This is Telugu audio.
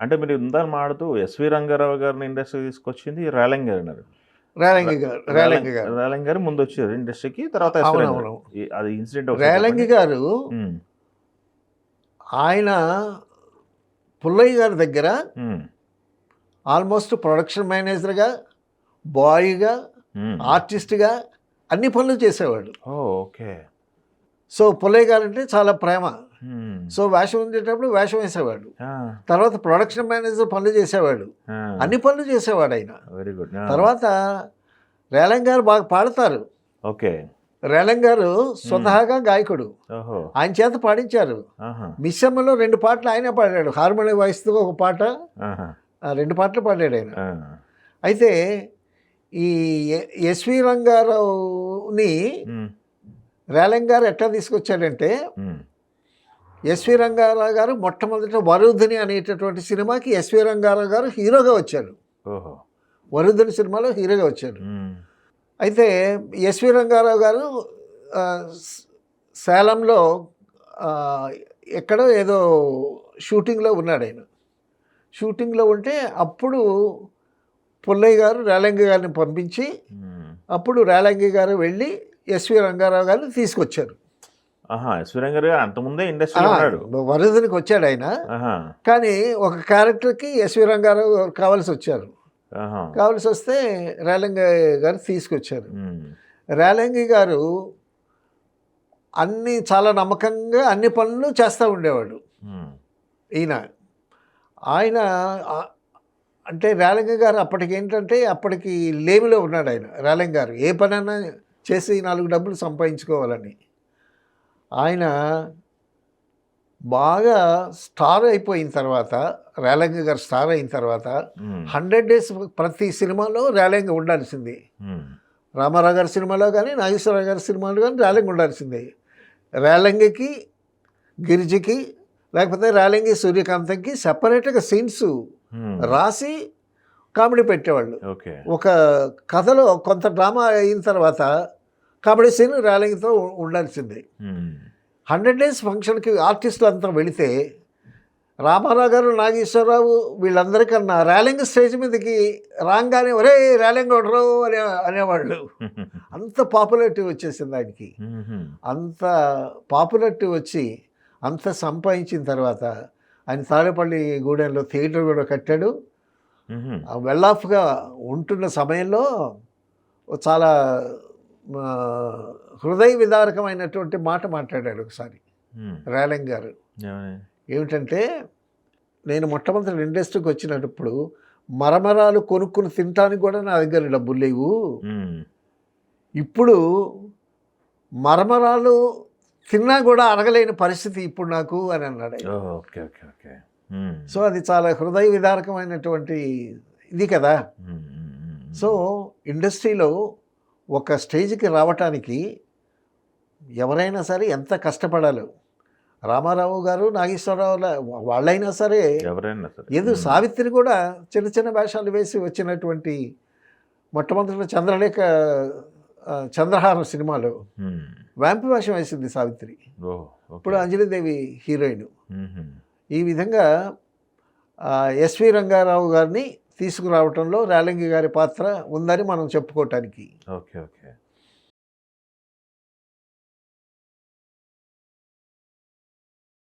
అంటే మీరు ఇందాక మాట్లాడుతూ ఎస్వి రంగారావు గారిని ఇండస్ట్రీకి తీసుకొచ్చింది రేలంగి గారు అన్నారు. రేలంగి గారు రేలంగి గారు ముందు వచ్చారు ఇండస్ట్రీకి, తర్వాత ఎస్వి రంగారావు. అవునవును అది ఇన్సిడెంట్ ఒకసారి రేలంగి చెప్పండి. గారు ఉమ్, ఆయన పుల్లయ్య గారి దగ్గర ఉమ్, ఆల్మోస్ట్ ప్రొడక్షన్ మేనేజర్గా, బాయ్గా, ఉమ్. ఆర్టిస్ట్గా అన్ని పనులు చేసేవాడు. ఓ, ఓకే. సో పుల్లయ్య గారు అంటే చాలా ప్రేమ. ఉమ్, సో వేషం ఉండేటప్పుడు వేషం వేసేవాడు. ఆ, తర్వాత ప్రొడక్షన్ మేనేజర్ పనులు చేసేవాడు. ఆ. అన్ని పనులు చేసేవాడు ఆయన. Very good. తర్వాత రేలంగి గారు బాగా పాడతారు. ఓకే. రేలంగి గారు స్వతహాగా గాయకుడు. ఓహో. ఆయన చేత పాడించారు. ఆహా, మిస్సమ్మలో 2 పాటలు ఆయనే పాడాడు. హార్మోనియం వాయిస్తూ ఒక పాట, ఆహా, 2 పాటలు పాడాడు ఆయన. ఆ, అయితే ఈ ఎస్వి రంగారావుని ఉమ్, రేలంగి గారు ఎట్లా తీసుకొచ్చాడంటే, ఉమ్, ఎస్వి రంగారావు గారు మొట్టమొదట వరుధిని అనేటటువంటి సినిమాకి ఎస్వి రంగారావు గారు హీరోగా వచ్చారు. ఓహో. వరుధిని సినిమాలో హీరోగా వచ్చారు. ఉమ్, అయితే ఎస్వి రంగారావు గారు ఆ, సేలంలో ఆ, ఎక్కడో ఏదో షూటింగ్లో ఉన్నాడు ఆయన. షూటింగ్లో ఉంటే అప్పుడు పుల్లయ్య గారు రేలంగి గారిని పంపించి, ఉమ్. అప్పుడు రేలంగి గారు వెళ్ళి ఎస్వి రంగారావు గారిని తీసుకొచ్చారు. ఆహా, ఎస్వి రంగారావు గారు అంతకుముందే ఇండస్ట్రీలో ఉన్నాడు. వరుదినికి వచ్చాడు ఆయన. ఆహా, కానీ ఒక క్యారెక్టర్కి ఎస్వి రంగారావు గారు కావాల్సి వచ్చారు. ఆహా. కావాల్సి వస్తే రేలంగి గారు తీసుకొచ్చారు. ఉమ్, రేలంగి గారు అన్నీ చాలా నమ్మకంగా అన్ని పనులు చేస్తూ ఉండేవాడు. ఉమ్, ఈయన ఆయన అంటే రేలంగి గారు అప్పటికి ఏంటంటే అప్పటికి లేమిలో ఉన్నాడు ఆయన. రేలంగి గారు ఏ పనైనా చేసి 4 డబ్బులు సంపాదించుకోవాలని ఆయన బాగా స్టార్ అయిపోయిన తర్వాత, రేలంగి గారు స్టార్ అయిన తర్వాత ఉమ్, 100 డేస్ ప్రతి సినిమాలో రేలంగి ఉండాల్సింది. ఉమ్, రామారావు గారి సినిమాలో కానీ, నాగేశ్వరరావు గారి సినిమాలో కానీ రేలంగి ఉండాల్సిందే. రేలంగికి, గిరిజకి, లేకపోతే రేలంగి సూర్యకాంతంకి సపరేట్గా సీన్స్ ఉమ్. రాసి కామెడీ పెట్టేవాళ్ళు. ఓకే. ఒక కథలో కొంత డ్రామా అయిన తర్వాత కామెడీ సీన్ రేలంగితో ఉండాల్సిందే. ఉమ్, 100 డేస్ ఫంక్షన్కి ఆర్టిస్టులు అంతా వెళితే రామారావు గారు, నాగేశ్వరరావు వీళ్ళందరికన్నా రేలంగి స్టేజ్ మీదకి రాగానే ఒరే రేలంగి కొడరు అనేవాళ్ళు. అంత పాపులారిటీ వచ్చేసింది ఆయనకి. ఉమ్, అంత పాపులారిటీ వచ్చి అంత సంపాదించిన తర్వాత ఆయన తాడేపల్లి గూడెంలో థియేటర్ కూడా కట్టాడు. ఉమ్. వెల్లాఫ్గా ఉంటున్న సమయంలో చాలా హృదయ విదారకమైనటువంటి మాట మాట్లాడాడు ఒకసారి ఉమ్. రేలంగి గారు. ఏమని? ఏమిటంటే, నేను మొట్టమొదటి ఇండస్ట్రీకి వచ్చినప్పుడు మరమరాలు కొనుక్కుని తినటానికి కూడా నా దగ్గర డబ్బులు లేవు. ఉమ్, ఇప్పుడు మరమరాలు తిన్నా కూడా అడగలేని పరిస్థితి ఇప్పుడు నాకు అని అన్నాడు ఆయన. ఓ, ఓకే, ఓకే, ఓకే. ఉమ్, సో అది చాలా హృదయ విదారకమైనటువంటి ఇది కదా. ఉమ్, ఉమ్, ఉమ్. సో ఇండస్ట్రీలో ఒక స్టేజ్కి రావటానికి ఎవరైనా సరే ఎంత కష్టపడాలో. రామారావు గారు, నాగేశ్వరరావు వాళ్ళైనా సరే, ఎవరైనా సరే. ఏదో సావిత్రి కూడా చిన్న చిన్న వేషాలు వేసి వచ్చినటువంటి మొట్టమొదటి చంద్రలేఖ చంద్రహారం సినిమాలో ఉమ్, వ్యాంపి వేషం వేసింది సావిత్రి. ఓ, ఓకే. ఇప్పుడు అంజలిదేవి హీరోయిన్. ఉమ్, ఈ విధంగా ఎస్వి రంగారావు గారిని తీసుకురావటంలో రేలంగి గారి పాత్ర ఉందని మనం చెప్పుకోవటానికి. Okay, okay.